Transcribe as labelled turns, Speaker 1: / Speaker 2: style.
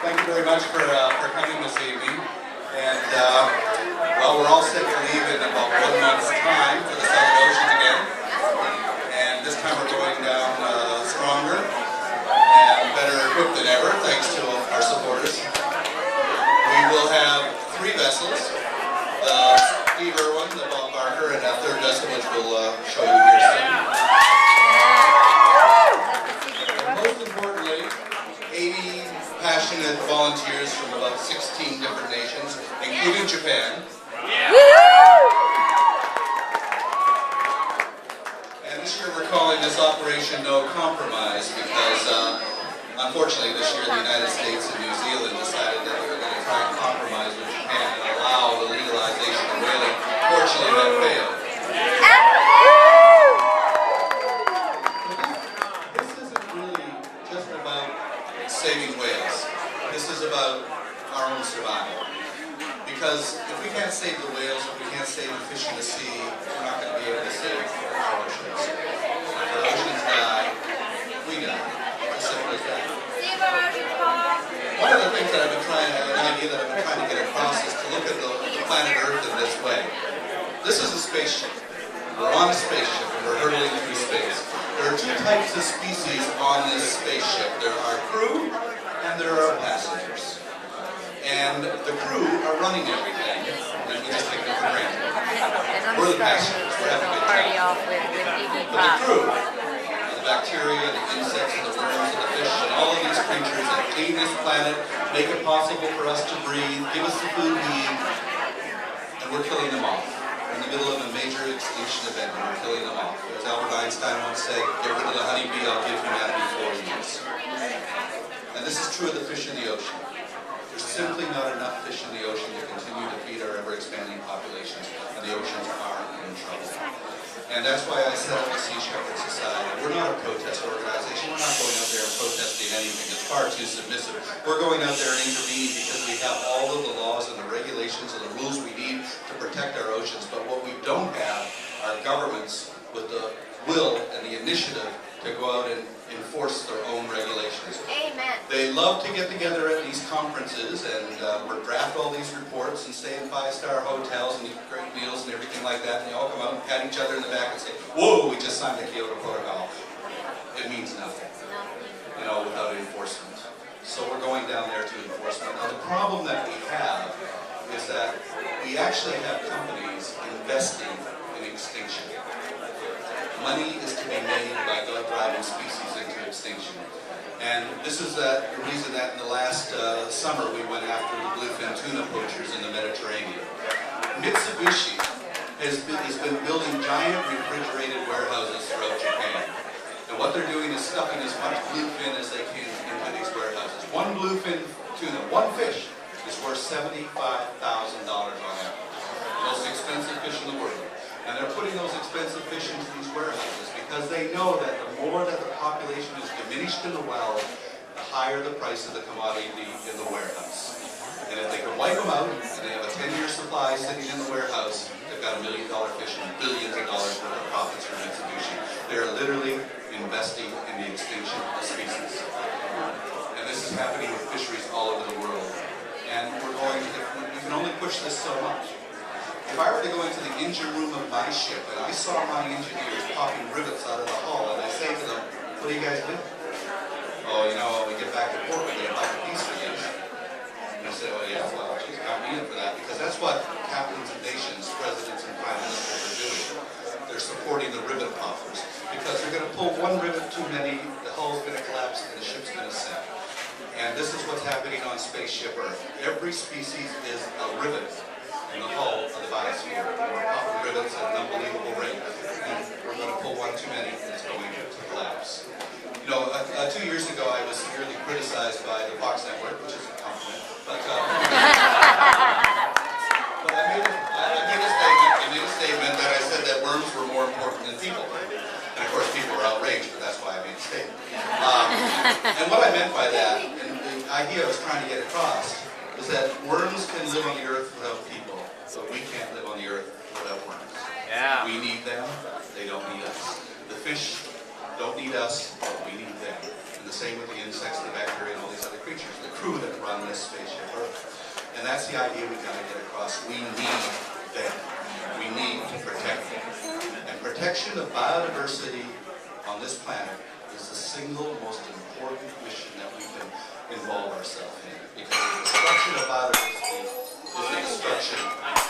Speaker 1: Thank you very much for coming this evening. And, well, we're all set to leave in about 1 month's time for the Southern Oceans again. And this time we're going down stronger and better equipped than ever, thanks to our supporters. We will have 3 vessels. Steve Irwin, the Bob Barker, and a 3rd vessel, which we'll show you here soon. And most importantly, 80 passionate volunteers from about 16 different nations, including Japan. And this year we're calling this Operation No Compromise because, unfortunately, this year the United States and New Zealand decided that they were going to try and compromise with Japan and allow the legalization of whaling. Fortunately, that failed. This isn't really just about saving whales. This is about our own survival. Because if we can't save the whales, if we can't save the fish in the sea, we're not going to be able to save our oceans. If our oceans die, we die. As simple as that. One of the things that I've been trying, an idea that I've been trying to get across is to look at the planet Earth in this way. This is a spaceship. We're on a spaceship and we're hurtling through space. There are 2 types of species on this spaceship. There are crew and there are passengers. And the crew are running everything, and we just take them for granted. We're the passengers. We're having a good time. But the crew, the bacteria, the insects, and the worms, and the fish, and all of these creatures that clean this planet, make it possible for us to breathe, give us the food we eat, and we're killing them off. We're in the middle of a major extinction event, and we're killing them off. As Albert Einstein once said, get rid of the honeybee, I'll give humanity 4 years. And this is true of the fish in the ocean. There's simply not enough fish in the ocean to continue to feed our ever-expanding populations, and the oceans are in trouble. And that's why I set up the Sea Shepherd Society. We're not a protest organization. We're not going out there and protesting anything. It's far too submissive. We're going out there and intervening because we have all of the laws and the regulations and the rules we need to protect our oceans. But what we don't have are governments with the will and the initiative to go out and enforce their own regulations.
Speaker 2: Amen.
Speaker 1: They love to get together at these conferences and draft all these reports and stay in 5-star hotels and eat great meals and everything like that, and they all come out and pat each other in the back and say, whoa, we just signed the Kyoto Protocol. It means nothing, you know, without enforcement. So we're going down there to enforcement. Now the problem that we have is that we actually have companies investing in extinction. Money is to be made by driving species into extinction. And this is the reason that in the last summer we went after the bluefin tuna poachers in the Mediterranean. Mitsubishi has been building giant refrigerated warehouses throughout Japan. And what they're doing is stuffing as much bluefin as they can into these warehouses. One bluefin tuna, one fish, is worth $75,000 on average. The most expensive fish in the world. And they're putting those expensive fish into these warehouses because they know that the more that the population is diminished in the wild, the higher the price of the commodity in the warehouse. And if they can wipe them out, and they have a 10-year supply sitting in the warehouse, they've got $1 million fish and billions of dollars worth of profits from Mitsubishi. They're literally investing in the extinction of species. And this is happening with fisheries all over the world. And we can only push this so much. If I were to go into the engine room of my ship and I saw my engineers popping rivets out of the hull and I say to them, what do you guys do? Oh, you know, when we get back to port, we get a bucket piece for these. And I say, oh yeah, well, geez, count me in for that. Because that's what captains of nations, presidents and prime ministers are doing. They're supporting the rivet poppers. Because they're going to pull one rivet too many, the hull's going to collapse and the ship's going to sink. And this is what's happening on Spaceship Earth. Every species is a rivet in the hull of the biosphere. We're popping rivets at an unbelievable rate. And we're going to pull one too many and it's going to collapse. You know, 2 years ago I was severely criticized by the Fox Network, which is a compliment. But I made a statement that I said that worms were more important than people. And of course people were outraged, but that's why I made a statement. And what I meant by that, and the idea I was trying to get across, is that worms can live on the earth without people, but we can't live on the earth without worms. Yeah. We need them, they don't need us. The fish don't need us, but we need them. And the same with the insects, the bacteria, and all these other creatures. The crew that run this spaceship Earth. And that's the idea we got to get across. We need them. We need to protect them. And protection of biodiversity on this planet is the single most important mission that we can involve ourselves in. Because the destruction of biodiversity is the destruction